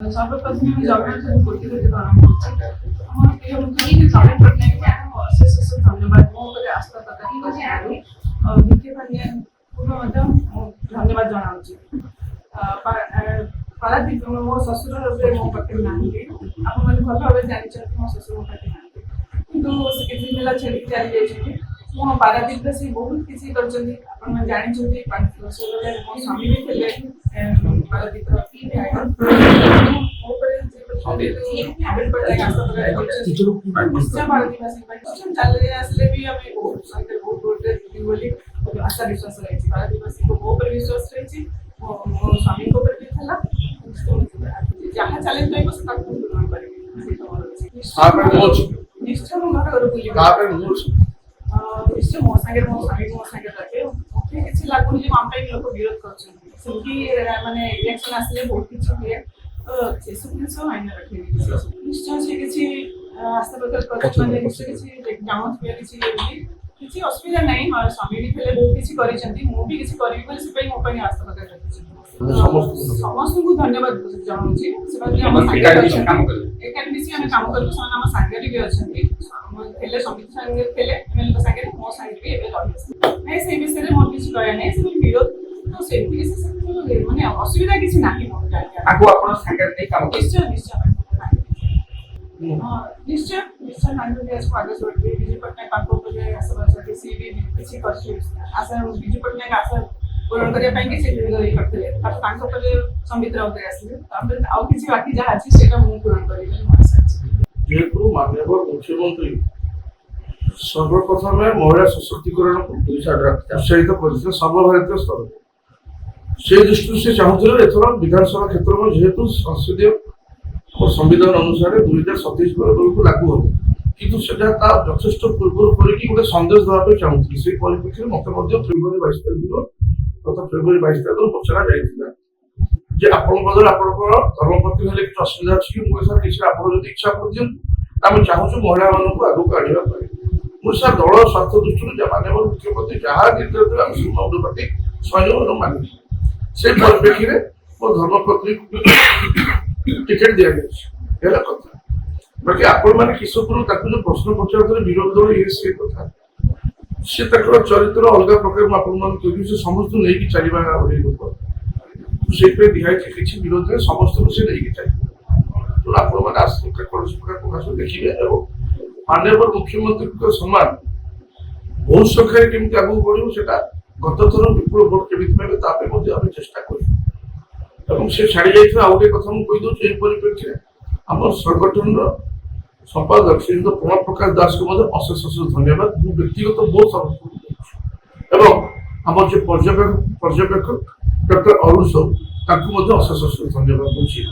सर्वप्रथम मी जगन्नाथ कोटी कोटी प्रणाम କରୁଛି ଆମର ପ୍ରିୟ ମୁଖ୍ୟମନ୍ତ୍ରୀ ନବୀନ ପଟ୍ଟନାୟକଙ୍କୁ ଅଶେଷ ଅଶେଷ ଧନ୍ୟବାଦ ମୋ ଉପରେ ଆସ୍ଥା ପ୍ରକଟ କରିଥିବାରୁ ବିକେ ପାଣ୍ଡିଆନଙ୍କୁ ମଧ୍ୟ ମୁଁ ଧନ୍ୟବାଦ ଜଣାଉଛି। ପାରାଦୀପ ମୋ ଶ୍ୱଶୁର ଏବେ ମୋ ପାଖରେ ନାହାନ୍ତି, ଆପଣମାନେ ଭଲ ଭାବରେ ଜାଣିଛନ୍ତି ମୋ ଶ୍ୱଶୁର ମୋ ପାଖରେ ନାହାନ୍ତି, କିନ୍ତୁ ସେ କିଛି ଦିନ ହେଲା ଛାଡ଼ିକି ଚାଲି ଯାଇଛନ୍ତି। ମୋ ପାରାଦୀପରେ ସେ ବହୁତ କିଛି କରିଛନ୍ତି, ଆପଣମାନେ ଜାଣିଛନ୍ତି। 5 ବର୍ଷ ହେଲେ ମୋ ସ୍ୱାମୀ ବି ଥିଲେ ପାରାଦୀପର ଆସିଲେ ବି ଆମେ ବୋଲି ଆଶା ବିଶ୍ୱାସ ରହିଛି। ପାରାଦୀପବାସୀଙ୍କୁ ମୋ ଉପରେ ବିଶ୍ୱାସ ରହିଛି, ମୋ ସ୍ୱାମୀଙ୍କ ଉପରେ ବି ଥିଲା। ଯାହା ଚ୍ୟାଲେଞ୍ଜ ରହିବ ସେ ତାକୁ ପୂରଣ କରିବି, ସେଇଟା ମୋର ଅଛି। ନିଶ୍ଚୟ ମୁଁ ଘର ଘର ବୁଲିବି, ନିଶ୍ଚୟ ମୋ ସାଙ୍ଗରେ ମୋ ସ୍ୱାମୀ ମୋ ସାଙ୍ଗରେ ରହିବେ। ମତେ କିଛି ଲାଗୁନି ଯେ ଆମ ପାଇଁ ଲୋକ ବିରୋଧ କରୁଛନ୍ତି, ସେମିତି ମାନେ ଇଲେକ୍ସନ ଆସିଲେ ବହୁତ କିଛି ହୁଏ, ତ ସେସବୁ ଜିନିଷ ମାଇନେ ରଖିବି। ନିଶ୍ଚୟ ସେ କିଛି ଆସ୍ଥା ପ୍ରକଟ କରିଛନ୍ତି, ମାନେ ନିଶ୍ଚୟ କିଛି ଚାହୁଁଥିବେ କିଛି ଅସୁବିଧା ନାହିଁ। ମୋର ସ୍ୱାମୀ ବି ଥିଲେ ବହୁତ କିଛି କରିଛନ୍ତି, ମୁଁ ବି କିଛି କରିବି ବୋଲି ସେଥିପାଇଁ ମୋ ପାଇଁ ଆସ୍ଥା ପ୍ରକଟ ରଖିଛି। ସମସ୍ତଙ୍କୁ ଧନ୍ୟବାଦ ଜଣାଉଛି, ସେମାନେ ଆମ ସାଙ୍ଗରେ ଅଛନ୍ତି, ଏକାଠି ମିଶି ଆମେ କାମ କରିବୁ। ସେମାନେ ଆମ ସାଙ୍ଗରେ ବି ଅଛନ୍ତି, ଥିଲେ ସମିତି ସାଙ୍ଗରେ ଥିଲେ, ଏମାନଙ୍କ ସାଙ୍ଗରେ ମୋ ସାଙ୍ଗରେ ବି ଏବେ ରହିଛନ୍ତି। ନାଇଁ ସେଇ ବିଷୟରେ ମୋର କିଛି କହିବା ନାହିଁ, ସେମାନେ ବିରୋଧ ତ ସେମିତି କିଛି ମାନେ ଅସୁବିଧା କିଛି ନାହିଁ। ମୋର ଆପଣ ସାଙ୍ଗରେ ନେଇ କାମ ନିଶ୍ଚୟ ନିଶ୍ଚୟ ନିଶ୍ଚୟ ନିଶ୍ଚୟ ଆଗେ ବିଜୁ ପଟ୍ଟନାୟକ ତାଙ୍କ ଉପରେ ଆଶା କରିଛନ୍ତି, ସିଏ ବି କିଛି କରିଛି ଆଶା ବିଜୁ ପଟ୍ଟନାୟକ ଆଶା ପୂରଣ କରିବା ପାଇଁ ସେ କରିଥିଲେ। ତାପରେ ତାଙ୍କ ଉପରେ ସମ୍ବିତ ରାଉତ ଆସିଲେ, ତାପରେ ଆଉ କିଛି ବାକି ଯାହା ଅଛି ସେଇଟା ମୁଁ ପୂରଣ କରିବି ମୋ ଆଶା ଅଛି। ଯେହେତୁ ମାନନୀୟ ମୁଖ୍ୟମନ୍ତ୍ରୀ ସର୍ବପ୍ରଥମେ ମହିଳା ସଶକ୍ତିକରଣକୁ ଉତ୍ସାହିତ କରିଥିଲେ ସର୍ବଭାରତୀୟ ସ୍ତରରେ, ସେ ଦୃଷ୍ଟିରୁ ସେ ଚାହୁଁଥିଲେ ଏଥର ବିଧାନସଭା କ୍ଷେତ୍ରରେ ଯେହେତୁ ସଂସଦୀୟ ସମ୍ବିଧାନ ଅନୁସାରେ 2027 ବେଳକୁ ଲାଗୁ ହେବ, କିନ୍ତୁ ସେଟା ତା ଯଥେଷ୍ଟ ପୂର୍ବରୁ କରିକି ଗୋଟେ ସନ୍ଦେଶ ଦେବା ପାଇଁ ଚାହୁଁଥିଲି। ସେଇ ପରିପ୍ରେକ୍ଷୀରେ ମତେ ମଧ୍ୟ ଫେବୃଆରୀ 22 ତାରିଖ ଦିନ ପଚରା ଯାଇଥିଲା ଯେ ଆପଣଙ୍କ ଦ୍ୱାରା ଆପଣଙ୍କର ଧର୍ମପତ୍ନୀ ହେଲେ କିଛି ଅସୁବିଧା ଅଛି କି? ମୁଁ ସାର୍ କିଛି ଆପଣ ଯଦି ଇଚ୍ଛା କରିଦିଅନ୍ତୁ, ଆମେ ଚାହୁଁଛୁ ମହିଳାମାନଙ୍କୁ ଆଗକୁ ଆଣିବା ପାଇଁ। ମୁଁ ସାର୍ ଦଳ ସ୍ୱାର୍ଥ ଦୃଷ୍ଟିରୁ ମାନ୍ୟବର ମୁଖ୍ୟମନ୍ତ୍ରୀ ଯାହା ନିର୍ଦ୍ଦେଶ ଦେବେ ଆମେ ସୌମପାତି ସ୍ୱୟଂ ମାନିବୁ। ସେ ପରିପ୍ରେକ୍ଷୀରେ ମୋ ଧର୍ମପତ୍ନୀକୁ ଟିକେଟ ଦିଆଯାଇଛି, ହେଲା କଥା। ବାକି ଆପଣମାନେ କିଶୋରପୁର ତାକୁ ଯୋଉ ପ୍ରଶ୍ନ ପଚାରୁଥିଲେ ବିରୋଧୀ ଦଳ ଇଏ ସେ କଥା, ସେ ତାଙ୍କର ଚରିତ୍ର ଅଲଗା ପ୍ରକାର। ମୁଁ ଆପଣମାନଙ୍କୁ କହିବି ସେ ସମସ୍ତଙ୍କୁ ନେଇକି ଚାଲିବା ଲୋକ, ସେଇଥିପାଇଁ ଦିଆହେଇଛି କିଛି ବିରୋଧରେ ସମସ୍ତଙ୍କୁ ସେ ନେଇକି ଚାଲିବ। ତେଣୁ ଆପଣମାନେ ଆସନ୍ତା କୌଣସି ପ୍ରକାର ପ୍ରକାଶ ଦେଖିବେ ଏବଂ ମାନ୍ୟବର ମୁଖ୍ୟମନ୍ତ୍ରୀଙ୍କ ସମାନ ବହୁ ସଂଖ୍ୟାରେ କେମିତି ଆଗକୁ ବଢିବ, ସେଟା ଗତ ଥର ବିପୁଳ ଭୋଟ କେମିତି ପାଇବେ ତା ପାଇଁ ମଧ୍ୟ ଆମେ ଚେଷ୍ଟା କରିବୁ। ଏବଂ ସେ ଛାଡ଼ି ଯାଇଥିବା ଆଉ ଗୋଟେ କଥା ମୁଁ କହିଦେଉଛି, ଏହି ପରିପ୍ରେକ୍ଷୀରେ ଆମର ସଂଗଠନର ସମ୍ପାଦକ ଶ୍ରୀଯୁକ୍ତ ପ୍ରଣବ ପ୍ରକାଶ ଦାସଙ୍କୁ ମଧ୍ୟ ଅଶେଷ ଅଶେଷ ଧନ୍ୟବାଦ ମୁଁ ବ୍ୟକ୍ତିଗତ ବହୁତ ସମର୍ଥନ କରୁଛି। ଏବଂ ଆମର ଯେ ପର୍ଯ୍ୟବେକ୍ଷକ ଡକ୍ଟର ଅରୁଣ ସାହୁ ତାଙ୍କୁ ମଧ୍ୟ ଅଶେଷ ଅଶେଷ ଧନ୍ୟବାଦ ଦେଉଛି।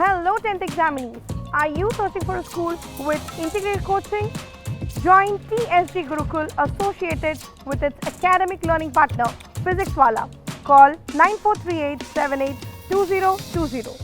Hello 10th examinees, are you searching for a school with integrated coaching? Join TSG Gurukul associated with its academic learning partner Physics Wala. Call 9438782020.